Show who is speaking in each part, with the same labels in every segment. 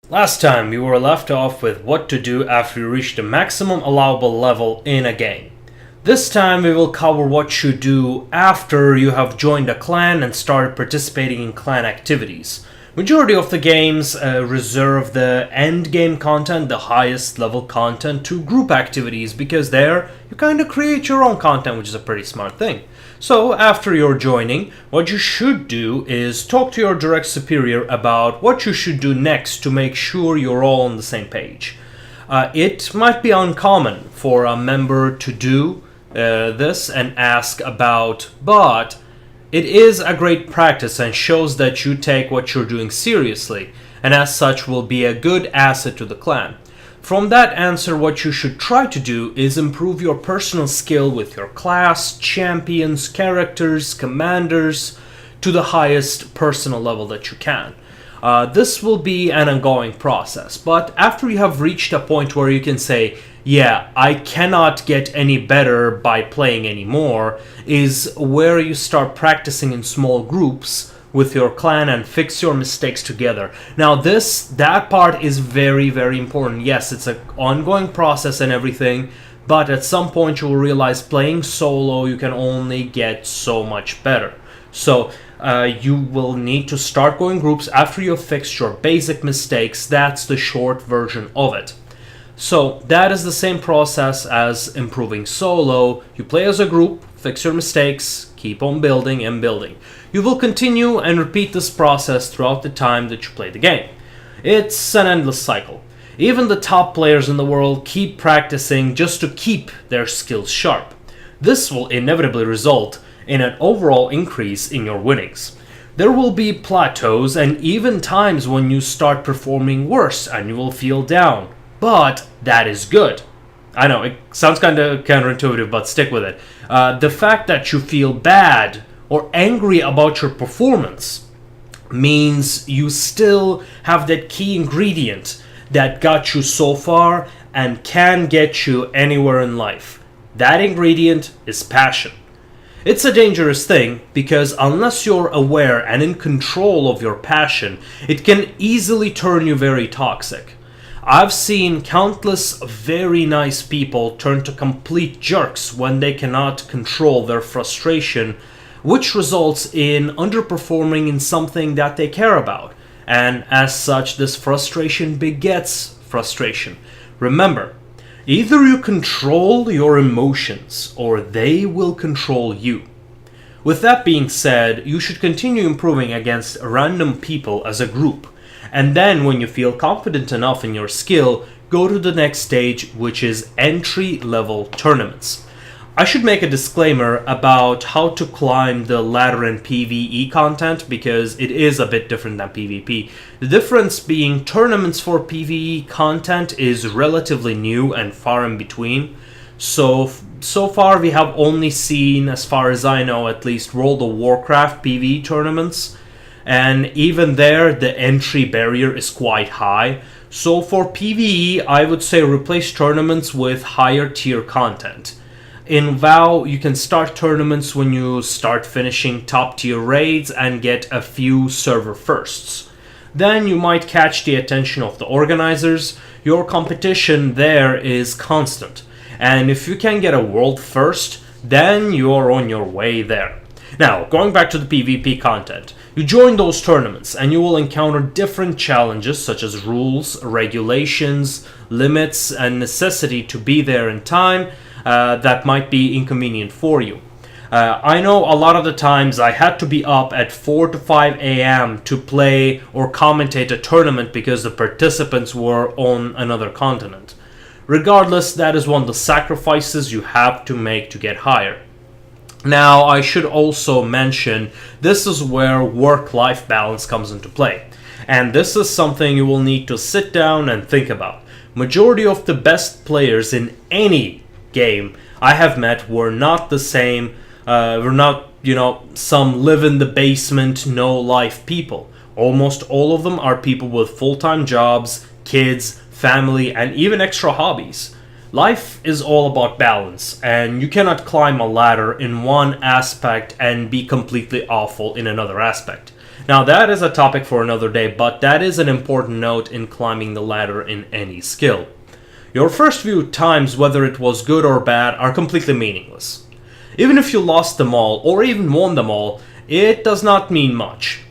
Speaker 1: Last time we were left off with what to do after you reach the maximum allowable level in a game. This time we will cover what you do after you have joined a clan and started participating in clan activities. Majority of the games reserve the end game content, the highest level content, to group activities because there you kind of create your own content, which is a pretty smart thing. So after you're joining, what you should do is talk to your direct superior about what you should do next to make sure you're all on the same page. It might be uncommon for a member to do this and ask about, but it is a great practice and shows that you take what you're doing seriously, and as such will be a good asset to the clan. From that answer, what you should try to do is improve your personal skill with your class, champions, characters, commanders, to the highest personal level that you can. This will be an ongoing process, but after you have reached a point where you can say, yeah, I cannot get any better by playing anymore, is where you start practicing in small groups with your clan and fix your mistakes together. Now that part is very, very important. Yes, it's an ongoing process and everything, but at some point you will realize playing solo you can only get so much better. So you will need to start going groups after you've fixed your basic mistakes. That's the short version of it. So that is the same process as improving solo. You play as a group, fix your mistakes, keep on building and building. You will continue and repeat this process throughout the time that you play the game. It's an endless cycle. Even the top players in the world keep practicing just to keep their skills sharp. This will inevitably result in an overall increase in your winnings. There will be plateaus and even times when you start performing worse and you will feel down. But that is good. I know, it sounds kind of counterintuitive, but stick with it. The fact that you feel bad or angry about your performance means you still have that key ingredient that got you so far and can get you anywhere in life. That ingredient is passion. It's a dangerous thing because unless you're aware and in control of your passion, it can easily turn you very toxic. I've seen countless very nice people turn to complete jerks when they cannot control their frustration, which results in underperforming in something that they care about. And as such, this frustration begets frustration. Remember, either you control your emotions or they will control you. With that being said, you should continue improving against random people as a group. And then when you feel confident enough in your skill, go to the next stage, which is entry-level tournaments. I should make a disclaimer about how to climb the ladder in PvE content because it is a bit different than PvP. The difference being tournaments for PvE content is relatively new and far in between. So far we have only seen, as far as I know at least, World of Warcraft PvE tournaments. And even there, the entry barrier is quite high. So for PvE, I would say replace tournaments with higher tier content. In WoW, you can start tournaments when you start finishing top tier raids and get a few server firsts. Then you might catch the attention of the organizers. Your competition there is constant. And if you can get a world first, then you're on your way there. Now, going back to the PvP content. You join those tournaments and you will encounter different challenges such as rules, regulations, limits, and necessity to be there in time that might be inconvenient for you. I know a lot of the times I had to be up at 4 to 5 a.m. to play or commentate a tournament because the participants were on another continent. Regardless, that is one of the sacrifices you have to make to get higher. Now, I should also mention, this is where work-life balance comes into play. And this is something you will need to sit down and think about. Majority of the best players in any game I have met were not the same, were not, some live in the basement, no life people. Almost all of them are people with full-time jobs, kids, family, and even extra hobbies. Life is all about balance, and you cannot climb a ladder in one aspect and be completely awful in another aspect. Now that is a topic for another day, but that is an important note in climbing the ladder in any skill. Your first few times, whether it was good or bad, are completely meaningless. Even if you lost them all, or even won them all, it does not mean much.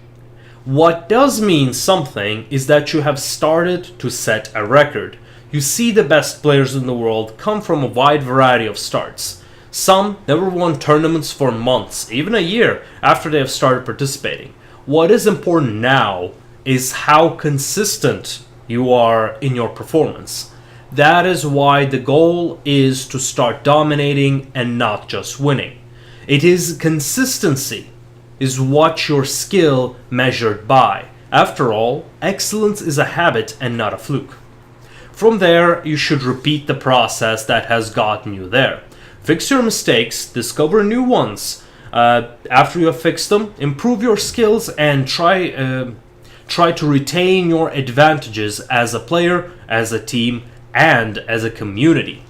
Speaker 1: What does mean something is that you have started to set a record. You see the best players in the world come from a wide variety of starts. Some never won tournaments for months, even a year, after they have started participating. What is important now is how consistent you are in your performance. That is why the goal is to start dominating and not just winning. It is consistency is what your skill measured by. After all, excellence is a habit and not a fluke. From there, you should repeat the process that has gotten you there. Fix your mistakes, discover new ones. After you have fixed them, improve your skills and try to retain your advantages as a player, as a team, and as a community.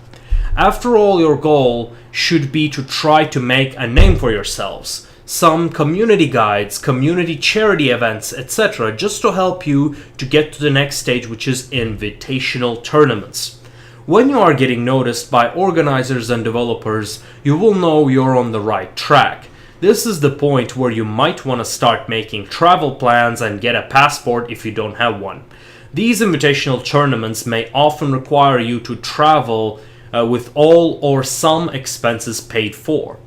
Speaker 1: After all, your goal should be to try to make a name for yourselves. Some community guides, community charity events, etc., just to help you to get to the next stage, which is invitational tournaments. When you are getting noticed by organizers and developers, you will know you're on the right track. This is the point where you might want to start making travel plans and get a passport if you don't have one. These invitational tournaments may often require you to travel with all or some expenses paid for.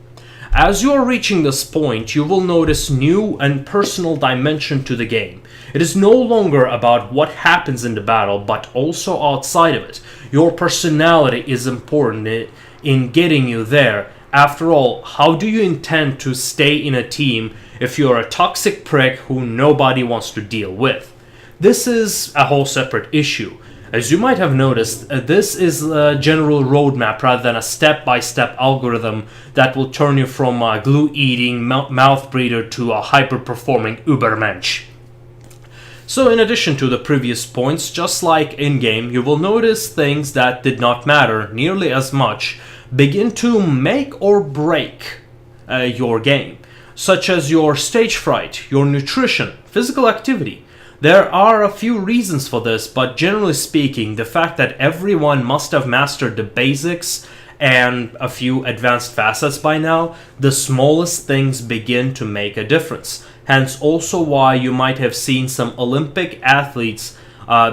Speaker 1: As you are reaching this point, you will notice new and personal dimension to the game. It is no longer about what happens in the battle, but also outside of it. Your personality is important in getting you there. After all, how do you intend to stay in a team if you're a toxic prick who nobody wants to deal with? This is a whole separate issue. As you might have noticed, this is a general roadmap rather than a step-by-step algorithm that will turn you from a glue-eating mouth breather to a hyper-performing Ubermensch. So in addition to the previous points, just like in-game, you will notice things that did not matter nearly as much begin to make or break your game, such as your stage fright, your nutrition, physical activity. There are a few reasons for this, but generally speaking, the fact that everyone must have mastered the basics and a few advanced facets by now, the smallest things begin to make a difference. Hence also why you might have seen some Olympic athletes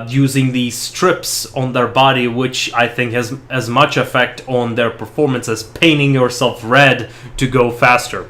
Speaker 1: using these strips on their body, which I think has as much effect on their performance as painting yourself red to go faster.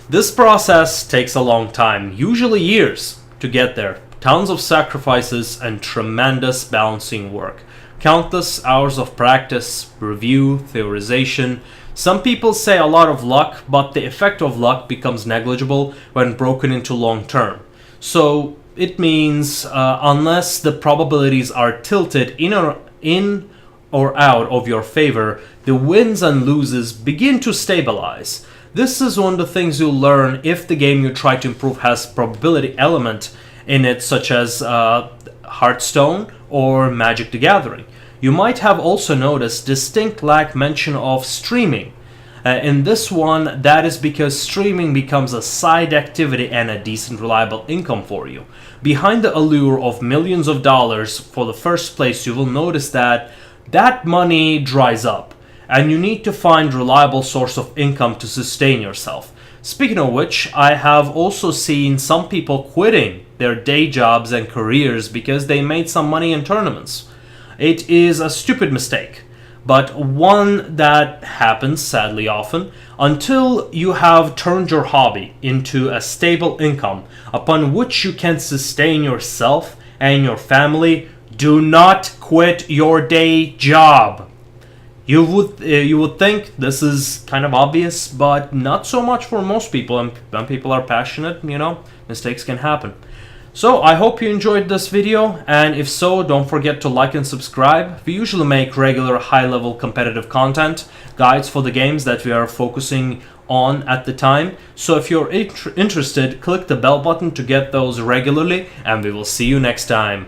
Speaker 1: This process takes a long time, usually years, to get there. Tons of sacrifices and tremendous balancing work. Countless hours of practice, review, theorization. Some people say a lot of luck, but the effect of luck becomes negligible when broken into long term. So it means unless the probabilities are tilted in or out of your favor, the wins and loses begin to stabilize. This is one of the things you'll learn if the game you try to improve has probability element in it, such as Hearthstone or Magic the Gathering. You might have also noticed distinct lack mention of streaming. In this one, that is because streaming becomes a side activity and a decent reliable income for you. Behind the allure of millions of dollars for the first place, you will notice that that money dries up, and you need to find reliable source of income to sustain yourself. Speaking of which, I have also seen some people quitting their day jobs and careers because they made some money in tournaments. It is a stupid mistake, but one that happens sadly often. Until you have turned your hobby into a stable income upon which you can sustain yourself and your family, do not quit your day job. You would think this is kind of obvious, but not so much for most people. And when people are passionate, mistakes can happen. So I hope you enjoyed this video, and if so, don't forget to like and subscribe. We usually make regular high-level competitive content, guides for the games that we are focusing on at the time. So if you're interested, click the bell button to get those regularly, and we will see you next time.